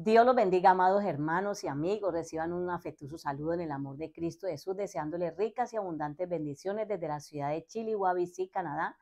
Dios los bendiga, amados hermanos y amigos. Reciban un afectuoso saludo en el amor de Cristo Jesús, deseándoles ricas y abundantes bendiciones desde la ciudad de Chilihuahuicí, Canadá.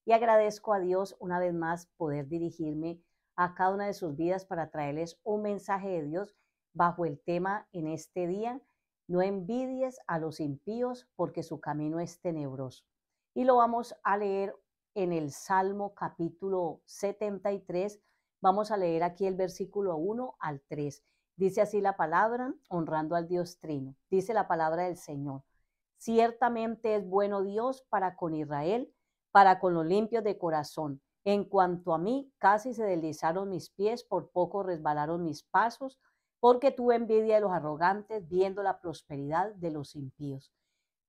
Y agradezco a Dios una vez más poder dirigirme a cada una de sus vidas para traerles un mensaje de Dios bajo el tema en este día: no envidies a los impíos porque su camino es tenebroso. Y lo vamos a leer en el Salmo capítulo 73. Vamos a leer aquí el versículo 1 al 3. Dice así la palabra, honrando al Dios Trino. Dice la palabra del Señor: ciertamente es bueno Dios para con Israel, para con los limpios de corazón. En cuanto a mí, casi se deslizaron mis pies, por poco resbalaron mis pasos, porque tuve envidia de los arrogantes, viendo la prosperidad de los impíos.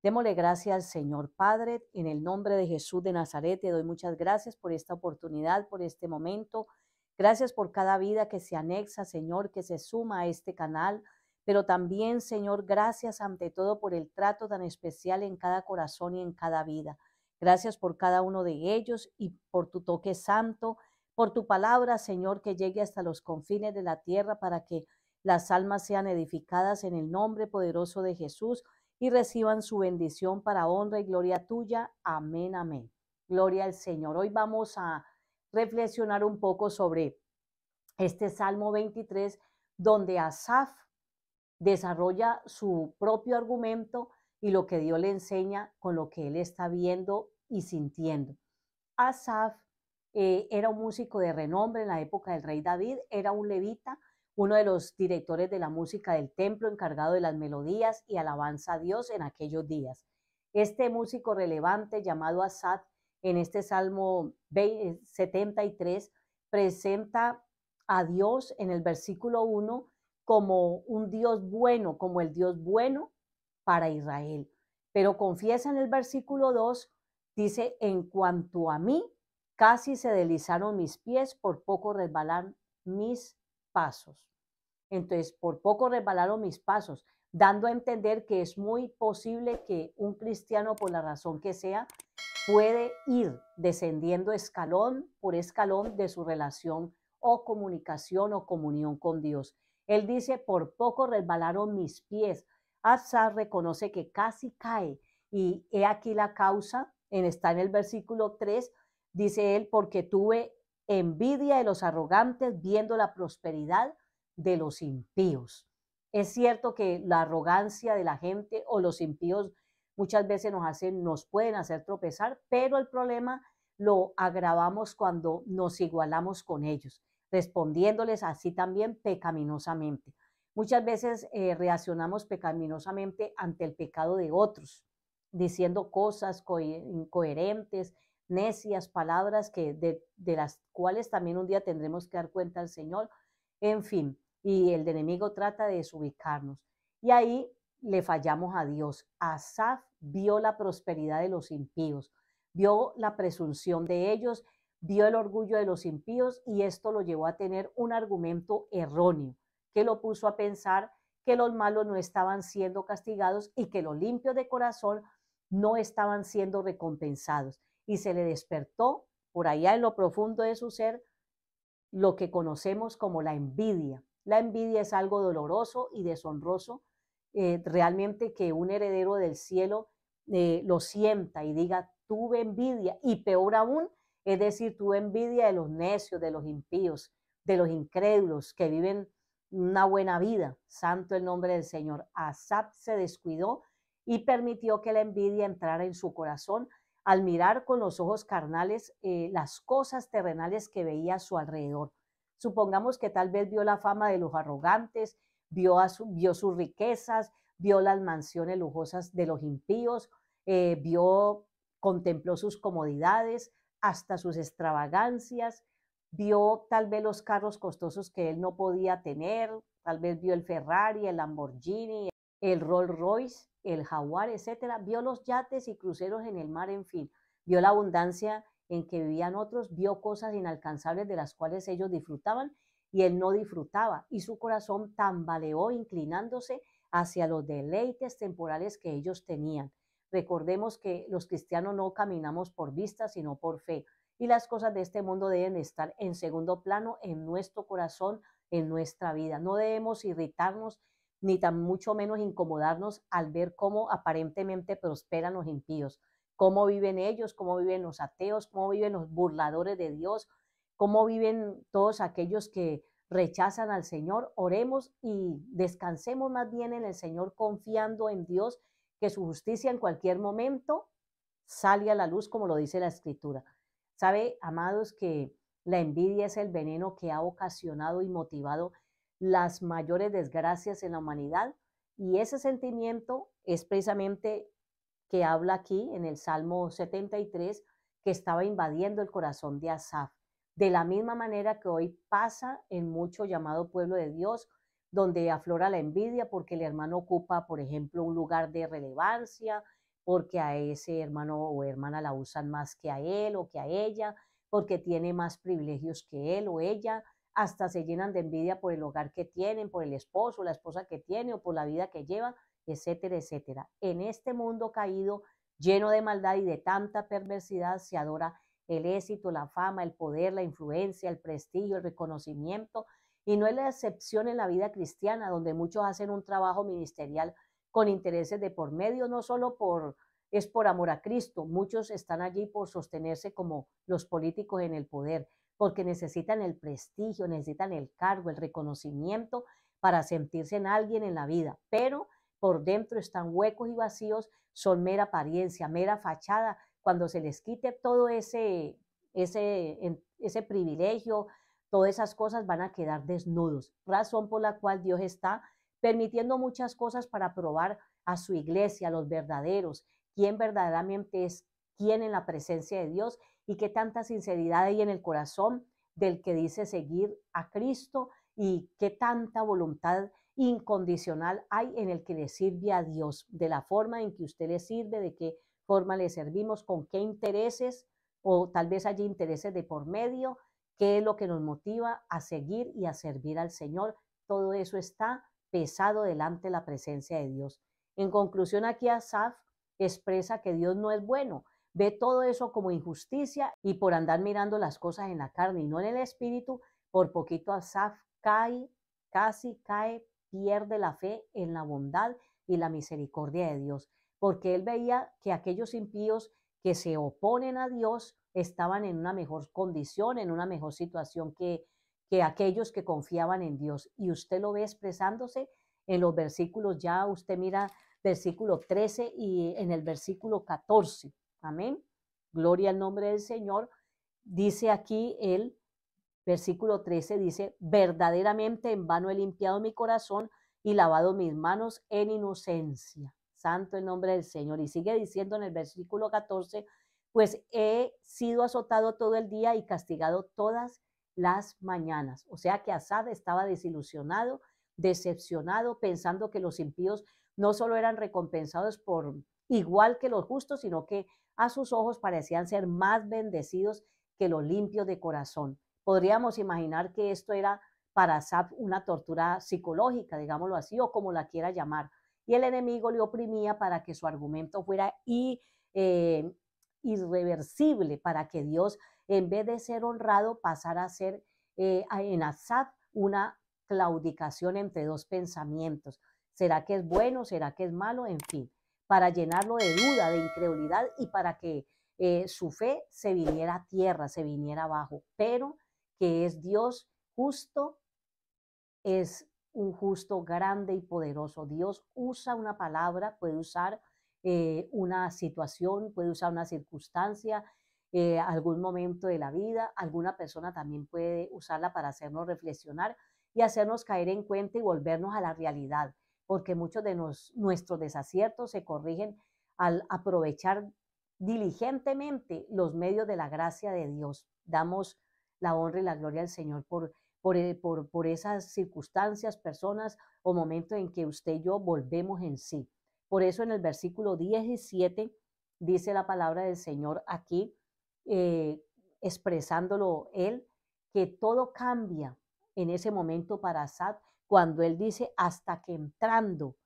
Démosle gracias al Señor. Padre, en el nombre de Jesús de Nazaret, te doy muchas gracias por esta oportunidad, por este momento. Gracias por cada vida que se anexa, Señor, que se suma a este canal. Pero también, Señor, gracias ante todo por el trato tan especial en cada corazón y en cada vida. Gracias por cada uno de ellos y por tu toque santo, por tu palabra, Señor, que llegue hasta los confines de la tierra para que las almas sean edificadas en el nombre poderoso de Jesús y reciban su bendición para honra y gloria tuya. Amén, amén. Gloria al Señor. Hoy vamos a reflexionar un poco sobre este Salmo 23, donde Asaf desarrolla su propio argumento y lo que Dios le enseña con lo que él está viendo y sintiendo. Asaf era un músico de renombre en la época del rey David, era un levita, uno de los directores de la música del templo, encargado de las melodías y alabanza a Dios en aquellos días. Este músico relevante llamado Asaf, en este Salmo 73, presenta a Dios en el versículo 1 como un Dios bueno, como el Dios bueno para Israel. Pero confiesa en el versículo 2, dice: en cuanto a mí, casi se deslizaron mis pies, por poco resbalan mis pasos. Entonces, por poco resbalaron mis pasos, dando a entender que es muy posible que un cristiano, por la razón que sea, puede ir descendiendo escalón por escalón de su relación o comunicación o comunión con Dios. Él dice: por poco resbalaron mis pies. Asaf reconoce que casi cae, y he aquí la causa, está en el versículo 3, dice él: porque tuve envidia de los arrogantes, viendo la prosperidad de los impíos. Es cierto que la arrogancia de la gente o los impíos muchas veces nos pueden hacer tropezar, pero el problema lo agravamos cuando nos igualamos con ellos, respondiéndoles así también pecaminosamente. Muchas veces reaccionamos pecaminosamente ante el pecado de otros, diciendo cosas incoherentes, necias, palabras de las cuales también un día tendremos que dar cuenta al Señor. En fin, y el enemigo trata de desubicarnos. Y ahí le fallamos a Dios. Asaf vio la prosperidad de los impíos, vio la presunción de ellos, vio el orgullo de los impíos, y esto lo llevó a tener un argumento erróneo que lo puso a pensar que los malos no estaban siendo castigados y que los limpios de corazón no estaban siendo recompensados. Y se le despertó por allá en lo profundo de su ser lo que conocemos como la envidia. La envidia es algo doloroso y deshonroso, realmente que un heredero del cielo lo sienta y diga: tuve envidia. Y peor aún, es decir, tuve envidia de los necios, de los impíos, de los incrédulos que viven una buena vida. Santo el nombre del Señor. Asaf se descuidó y permitió que la envidia entrara en su corazón al mirar con los ojos carnales las cosas terrenales que veía a su alrededor. Supongamos que tal vez vio la fama de los arrogantes, vio sus riquezas, vio las mansiones lujosas de los impíos, contempló sus comodidades, hasta sus extravagancias, vio tal vez los carros costosos que él no podía tener, tal vez vio el Ferrari, el Lamborghini, el Rolls Royce, el Jaguar, etcétera, vio los yates y cruceros en el mar, en fin, vio la abundancia en que vivían otros, vio cosas inalcanzables de las cuales ellos disfrutaban y él no disfrutaba, y su corazón tambaleó inclinándose hacia los deleites temporales que ellos tenían. Recordemos que los cristianos no caminamos por vista, sino por fe, y las cosas de este mundo deben estar en segundo plano en nuestro corazón, en nuestra vida. No debemos irritarnos ni tan mucho menos incomodarnos al ver cómo aparentemente prosperan los impíos, cómo viven ellos, cómo viven los ateos, cómo viven los burladores de Dios, cómo viven todos aquellos que rechazan al Señor. Oremos y descansemos más bien en el Señor, confiando en Dios, que su justicia en cualquier momento sale a la luz, como lo dice la Escritura. ¿Sabe, amados, que la envidia es el veneno que ha ocasionado y motivado las mayores desgracias en la humanidad? Y ese sentimiento es precisamente que habla aquí en el Salmo 73, que estaba invadiendo el corazón de Asaf. De la misma manera que hoy pasa en mucho llamado pueblo de Dios, donde aflora la envidia porque el hermano ocupa, por ejemplo, un lugar de relevancia, porque a ese hermano o hermana la usan más que a él o que a ella, porque tiene más privilegios que él o ella, hasta se llenan de envidia por el hogar que tienen, por el esposo, la esposa que tiene o por la vida que lleva, etcétera, etcétera. En este mundo caído, lleno de maldad y de tanta perversidad, se adora el éxito, la fama, el poder, la influencia, el prestigio, el reconocimiento. Y no es la excepción en la vida cristiana, donde muchos hacen un trabajo ministerial con intereses de por medio, no solo es por amor a Cristo. Muchos están allí por sostenerse como los políticos en el poder, porque necesitan el prestigio, necesitan el cargo, el reconocimiento para sentirse en alguien en la vida. Pero por dentro están huecos y vacíos, son mera apariencia, mera fachada. Cuando se les quite todo ese privilegio, todas esas cosas van a quedar desnudos, razón por la cual Dios está permitiendo muchas cosas para probar a su iglesia, a los verdaderos, quién verdaderamente es quién en la presencia de Dios y qué tanta sinceridad hay en el corazón del que dice seguir a Cristo y qué tanta voluntad incondicional hay en el que le sirve a Dios, de la forma en que usted le sirve, de qué forma le servimos, con qué intereses, o tal vez haya intereses de por medio, qué es lo que nos motiva a seguir y a servir al Señor. Todo eso está pesado delante de la presencia de Dios. En conclusión, aquí Asaf expresa que Dios no es bueno, ve todo eso como injusticia y por andar mirando las cosas en la carne y no en el espíritu, por poquito Asaf cae, casi cae, pierde la fe en la bondad y la misericordia de Dios, porque él veía que aquellos impíos que se oponen a Dios estaban en una mejor condición, en una mejor situación que aquellos que confiaban en Dios. Y usted lo ve expresándose en los versículos, ya usted mira versículo 13 y en el versículo 14. Amén. Gloria al nombre del Señor. Dice aquí el versículo 13, dice, verdaderamente en vano he limpiado mi corazón y lavado mis manos en inocencia. Santo el nombre del Señor. Y sigue diciendo en el versículo 14, pues he sido azotado todo el día y castigado todas las mañanas. O sea que Asaf estaba desilusionado, decepcionado, pensando que los impíos no solo eran recompensados por igual que los justos, sino que a sus ojos parecían ser más bendecidos que los limpios de corazón. Podríamos imaginar que esto era para Asaf una tortura psicológica, digámoslo así, o como la quiera llamar. Y el enemigo le oprimía para que su argumento fuera irreversible, para que Dios, en vez de ser honrado, pasara a ser en Asaf una claudicación entre dos pensamientos. ¿Será que es bueno? ¿Será que es malo? En fin, para llenarlo de duda, de incredulidad y para que su fe se viniera a tierra, se viniera abajo. Pero que es Dios justo, es un justo grande y poderoso. Dios usa una palabra, puede usar una situación, puede usar una circunstancia, algún momento de la vida. Alguna persona también puede usarla para hacernos reflexionar y hacernos caer en cuenta y volvernos a la realidad, porque muchos de nuestros desaciertos se corrigen al aprovechar diligentemente los medios de la gracia de Dios. Damos la honra y la gloria al Señor por esas circunstancias, personas o momentos en que usted y yo volvemos en sí. Por eso en el versículo 17 dice la palabra del Señor aquí, expresándolo él, que todo cambia en ese momento para Asaf, cuando él dice, hasta que entrando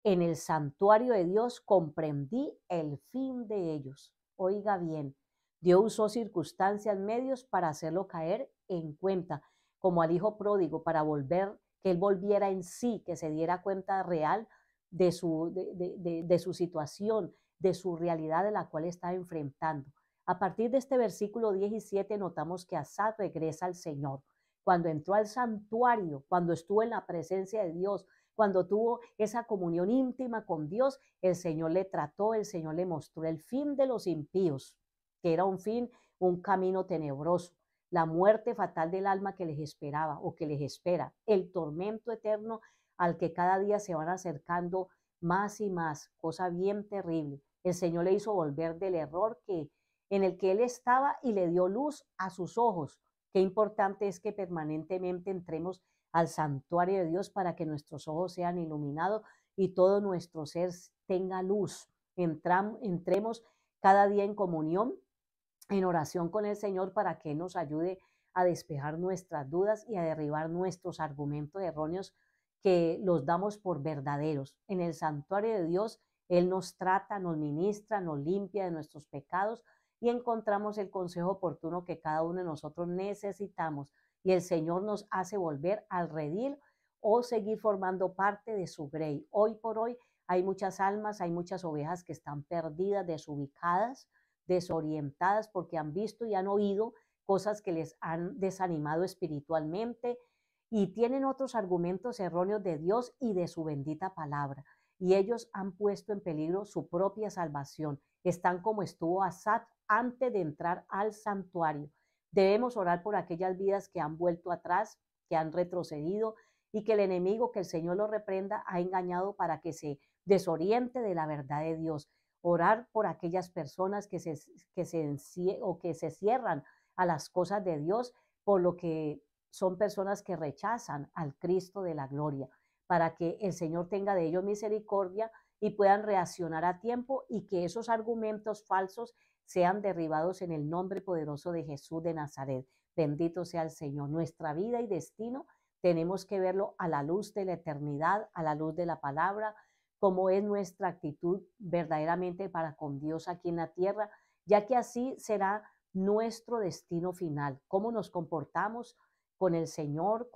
en el santuario de Dios comprendí el fin de ellos. Oiga bien, Dios usó circunstancias, medios para hacerlo caer en cuenta. como al hijo pródigo, para volver, que él volviera en sí, que se diera cuenta real de su situación, de su realidad de la cual estaba enfrentando. A partir de este versículo 17 notamos que Asaf regresa al Señor. Cuando entró al santuario, cuando estuvo en la presencia de Dios, cuando tuvo esa comunión íntima con Dios, el Señor le trató, el Señor le mostró el fin de los impíos, que era un fin, un camino tenebroso, la muerte fatal del alma que les esperaba o que les espera, el tormento eterno al que cada día se van acercando más y más, cosa bien terrible. El Señor le hizo volver del error en el que él estaba y le dio luz a sus ojos. Qué importante es que permanentemente entremos al santuario de Dios para que nuestros ojos sean iluminados y todo nuestro ser tenga luz. Entremos cada día en comunión, en oración con el Señor para que nos ayude a despejar nuestras dudas y a derribar nuestros argumentos erróneos que los damos por verdaderos. En el santuario de Dios, Él nos trata, nos ministra, nos limpia de nuestros pecados y encontramos el consejo oportuno que cada uno de nosotros necesitamos. Y el Señor nos hace volver al redil o seguir formando parte de su grey. Hoy por hoy hay muchas almas, hay muchas ovejas que están perdidas, desubicadas, desorientadas porque han visto y han oído cosas que les han desanimado espiritualmente y tienen otros argumentos erróneos de Dios y de su bendita palabra. Y ellos han puesto en peligro su propia salvación. Están como estuvo Asaf antes de entrar al santuario. Debemos orar por aquellas vidas que han vuelto atrás, que han retrocedido y que el enemigo, que el Señor lo reprenda, ha engañado para que se desoriente de la verdad de Dios. Orar por aquellas personas que se cierran a las cosas de Dios, por lo que son personas que rechazan al Cristo de la gloria, para que el Señor tenga de ellos misericordia y puedan reaccionar a tiempo y que esos argumentos falsos sean derribados en el nombre poderoso de Jesús de Nazaret. Bendito sea el Señor. Nuestra vida y destino tenemos que verlo a la luz de la eternidad, a la luz de la palabra, cómo es nuestra actitud verdaderamente para con Dios aquí en la tierra, ya que así será nuestro destino final, cómo nos comportamos con el Señor,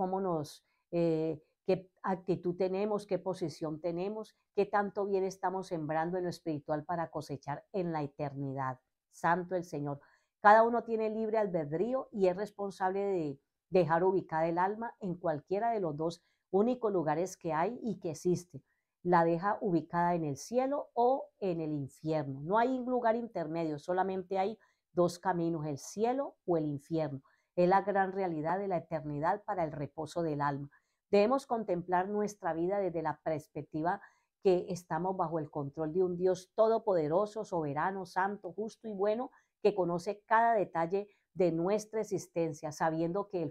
qué actitud tenemos, qué posición tenemos, qué tanto bien estamos sembrando en lo espiritual para cosechar en la eternidad. Santo el Señor. Cada uno tiene libre albedrío y es responsable de dejar ubicada el alma en cualquiera de los dos únicos lugares que hay y que existe. La deja ubicada en el cielo o en el infierno. No hay un lugar intermedio, solamente hay dos caminos, el cielo o el infierno. Es la gran realidad de la eternidad para el reposo del alma. Debemos contemplar nuestra vida desde la perspectiva que estamos bajo el control de un Dios todopoderoso, soberano, santo, justo y bueno, que conoce cada detalle de nuestra existencia, sabiendo que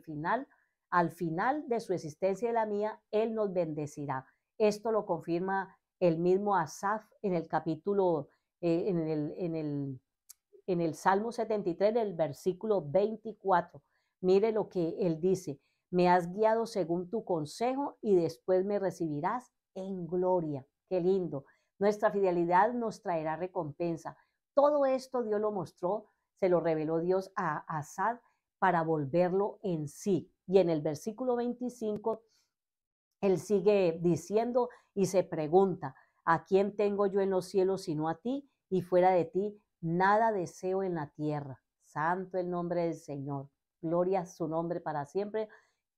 al final de su existencia y la mía, Él nos bendecirá. Esto lo confirma el mismo Asaf en el capítulo, en el Salmo 73, del versículo 24. Mire lo que él dice: me has guiado según tu consejo y después me recibirás en gloria. Qué lindo. Nuestra fidelidad nos traerá recompensa. Todo esto Dios lo mostró, se lo reveló Dios a Asaf para volverlo en sí. Y en el versículo 25, él sigue diciendo y se pregunta: ¿a quién tengo yo en los cielos sino a ti? Y fuera de ti nada deseo en la tierra. Santo el nombre del Señor. Gloria a su nombre para siempre.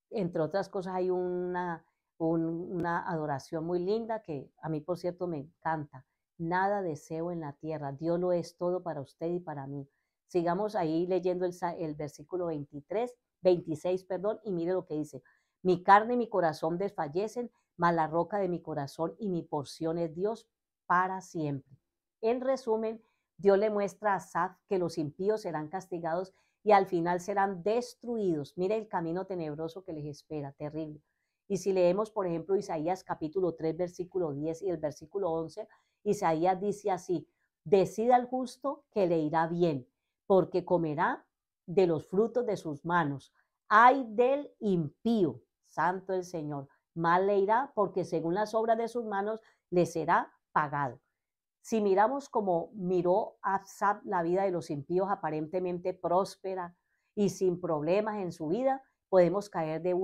Entre otras cosas hay una adoración muy linda que a mí, por cierto, me encanta. Nada deseo en la tierra. Dios lo es todo para usted y para mí. Sigamos ahí leyendo el versículo 26, perdón, y mire lo que dice: mi carne y mi corazón desfallecen, mas la roca de mi corazón y mi porción es Dios para siempre. En resumen, Dios le muestra a Asaf que los impíos serán castigados y al final serán destruidos. Mire el camino tenebroso que les espera, terrible. Y si leemos, por ejemplo, Isaías capítulo 3, versículo 10 y el versículo 11, Isaías dice así: decida al justo que le irá bien, porque comerá de los frutos de sus manos. Ay del impío, santo el Señor, mal le irá, porque según las obras de sus manos le será pagado. Si miramos como miró Asaf la vida de los impíos, aparentemente próspera y sin problemas en su vida, podemos caer a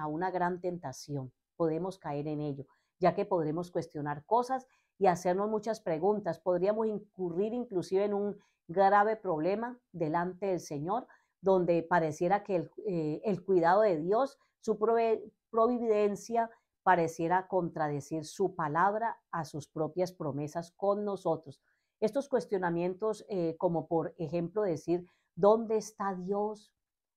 una gran tentación, podemos caer en ello, ya que podremos cuestionar cosas y hacernos muchas preguntas. Podríamos incurrir inclusive en un grave problema delante del Señor, donde pareciera que el cuidado de Dios, su providencia, pareciera contradecir su palabra a sus propias promesas con nosotros. Estos cuestionamientos, como por ejemplo decir, ¿dónde está Dios?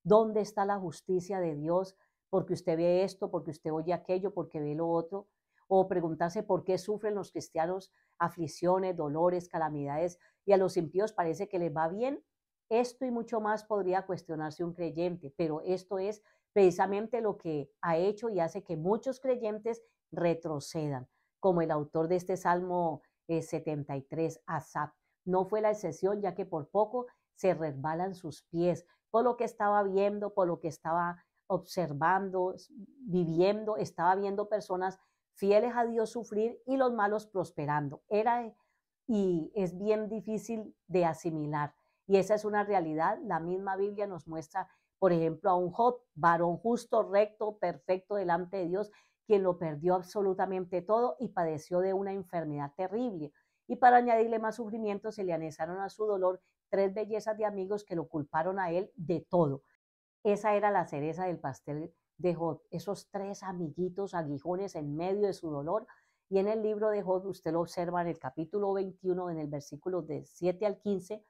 ¿Dónde está la justicia de Dios? Porque usted ve esto, porque usted oye aquello, porque ve lo otro. O preguntarse por qué sufren los cristianos aflicciones, dolores, calamidades, y a los impíos parece que les va bien. Esto y mucho más podría cuestionarse un creyente, pero esto es precisamente lo que ha hecho y hace que muchos creyentes retrocedan, como el autor de este Salmo 73, Asaf. No fue la excepción, ya que por poco se resbalan sus pies, por lo que estaba viendo, por lo que estaba observando, viviendo, estaba viendo personas fieles a Dios sufrir y los malos prosperando. Y es bien difícil de asimilar. Y esa es una realidad. La misma Biblia nos muestra, por ejemplo, a un Job, varón justo, recto, perfecto delante de Dios, quien lo perdió absolutamente todo y padeció de una enfermedad terrible. Y para añadirle más sufrimiento, se le anesaron a su dolor tres bellezas de amigos que lo culparon a él de todo. Esa era la cereza del pastel de Job, esos tres amiguitos aguijones en medio de su dolor. Y en el libro de Job, usted lo observa en el capítulo 21, en el versículo de 7 al 15,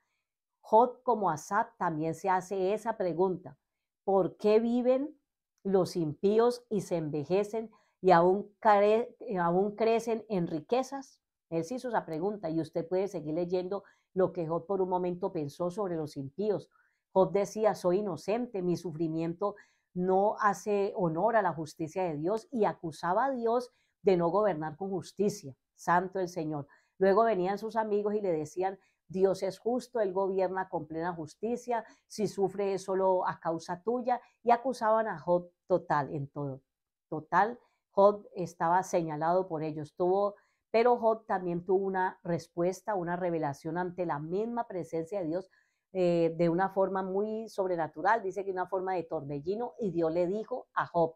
Job como Asaf también se hace esa pregunta: ¿por qué viven los impíos y se envejecen y aún crecen en riquezas? Él se hizo esa pregunta y usted puede seguir leyendo lo que Job por un momento pensó sobre los impíos. Job decía, soy inocente, mi sufrimiento no hace honor a la justicia de Dios, y acusaba a Dios de no gobernar con justicia. Santo el Señor. Luego venían sus amigos y le decían, Dios es justo, Él gobierna con plena justicia, si sufre es solo a causa tuya, y acusaban a Job total en todo. Total, Job estaba señalado por ellos, pero Job también tuvo una respuesta, una revelación ante la misma presencia de Dios, de una forma muy sobrenatural, dice que una forma de torbellino, y Dios le dijo a Job,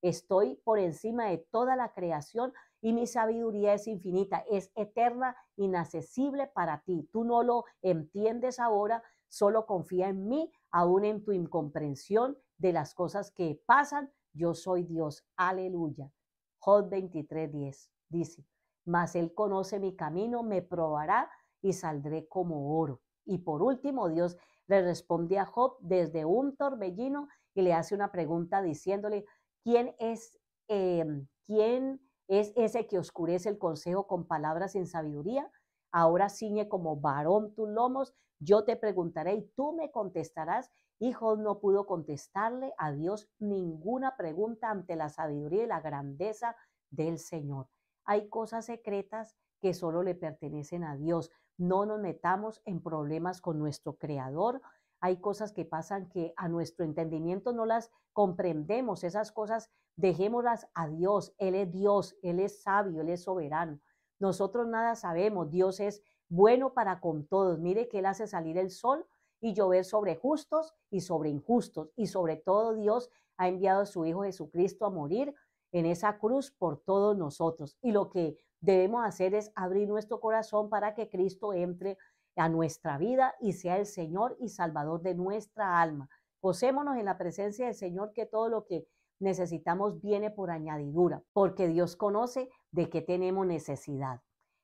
estoy por encima de toda la creación y mi sabiduría es infinita, es eterna, inaccesible para ti. Tú no lo entiendes ahora, solo confía en mí, aún en tu incomprensión de las cosas que pasan. Yo soy Dios. Aleluya. Job 23:10 dice, mas él conoce mi camino, me probará y saldré como oro. Y por último, Dios le responde a Job desde un torbellino y le hace una pregunta diciéndole, ¿quién es ese que oscurece el consejo con palabras sin sabiduría? Ahora ciñe como varón tus lomos, yo te preguntaré y tú me contestarás. Y Job no pudo contestarle a Dios ninguna pregunta ante la sabiduría y la grandeza del Señor. Hay cosas secretas que solo le pertenecen a Dios. No nos metamos en problemas con nuestro Creador. Hay cosas que pasan que a nuestro entendimiento no las comprendemos. Esas cosas dejémoslas a Dios. Dios, Él es sabio, Él es soberano. Nosotros nada sabemos. Dios es bueno para con todos. Mire que Él hace salir el sol y llover sobre justos y sobre injustos. Y sobre todo Dios ha enviado a su Hijo Jesucristo a morir en esa cruz por todos nosotros. Y lo que debemos hacer es abrir nuestro corazón para que Cristo entre a nuestra vida y sea el Señor y Salvador de nuestra alma. Gocémonos en la presencia del Señor, que todo lo que necesitamos viene por añadidura, porque Dios conoce de qué tenemos necesidad.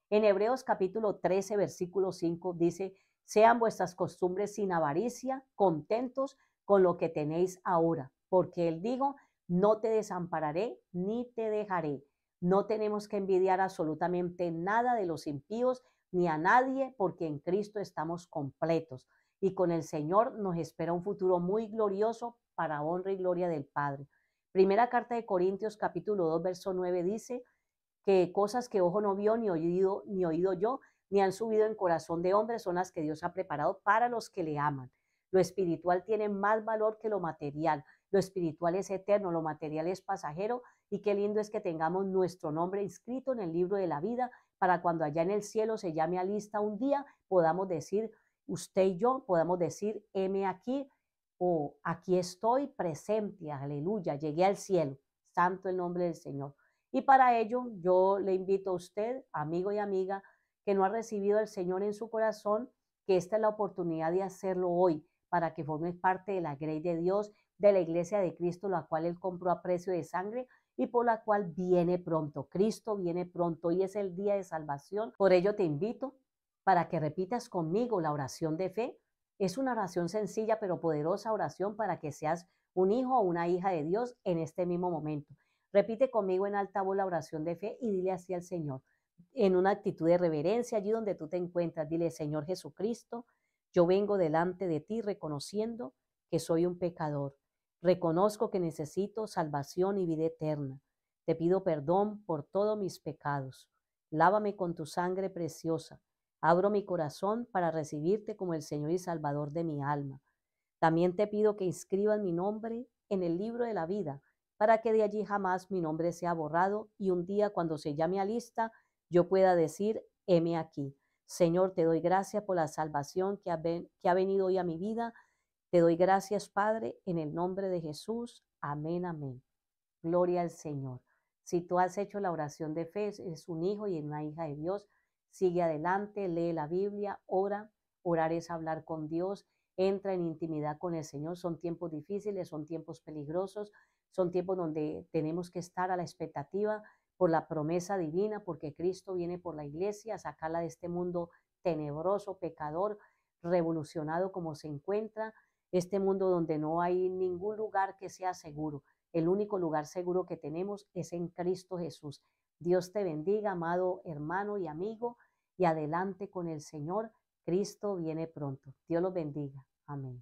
En Hebreos capítulo 13, versículo 5 dice, sean vuestras costumbres sin avaricia, contentos con lo que tenéis ahora, porque Él dijo, no te desampararé ni te dejaré. No tenemos que envidiar absolutamente nada de los impíos ni a nadie, porque en Cristo estamos completos y con el Señor nos espera un futuro muy glorioso para honra y gloria del Padre. Primera carta de Corintios capítulo 2 verso 9 dice que cosas que ojo no vio ni oído yo, ni han subido en corazón de hombre son las que Dios ha preparado para los que le aman. Lo espiritual tiene más valor que lo material. Lo espiritual es eterno, lo material es pasajero, y qué lindo es que tengamos nuestro nombre inscrito en el libro de la vida para cuando allá en el cielo se llame a lista un día, podamos decir, usted y yo, podamos decir, heme aquí, o aquí estoy presente, aleluya, llegué al cielo, santo el nombre del Señor. Y para ello yo le invito a usted, amigo y amiga, que no ha recibido al Señor en su corazón, que esta es la oportunidad de hacerlo hoy, para que formes parte de la grey de Dios, de la iglesia de Cristo, la cual Él compró a precio de sangre y por la cual viene pronto. Cristo viene pronto. Hoy es el día de salvación. Por ello te invito para que repitas conmigo la oración de fe. Es una oración sencilla pero poderosa oración para que seas un hijo o una hija de Dios en este mismo momento. Repite conmigo en alta voz la oración de fe y dile así al Señor, en una actitud de reverencia, allí donde tú te encuentras. Dile: Señor Jesucristo, yo vengo delante de ti reconociendo que soy un pecador. Reconozco que necesito salvación y vida eterna. Te pido perdón por todos mis pecados. Lávame con tu sangre preciosa. Abro mi corazón para recibirte como el Señor y Salvador de mi alma. También te pido que inscribas mi nombre en el libro de la vida, para que de allí jamás mi nombre sea borrado y un día cuando se llame a lista yo pueda decir: heme aquí. Señor, te doy gracias por la salvación que ha venido hoy a mi vida. Te doy gracias, Padre, en el nombre de Jesús. Amén, amén. Gloria al Señor. Si tú has hecho la oración de fe, eres un hijo y una hija de Dios, sigue adelante, lee la Biblia, ora. Orar es hablar con Dios, entra en intimidad con el Señor. Son tiempos difíciles, son tiempos peligrosos, son tiempos donde tenemos que estar a la expectativa por la promesa divina, porque Cristo viene por la iglesia a sacarla de este mundo tenebroso, pecador, revolucionado como se encuentra, este mundo donde no hay ningún lugar que sea seguro. El único lugar seguro que tenemos es en Cristo Jesús. Dios te bendiga, amado hermano y amigo, y adelante con el Señor. Cristo viene pronto. Dios los bendiga. Amén.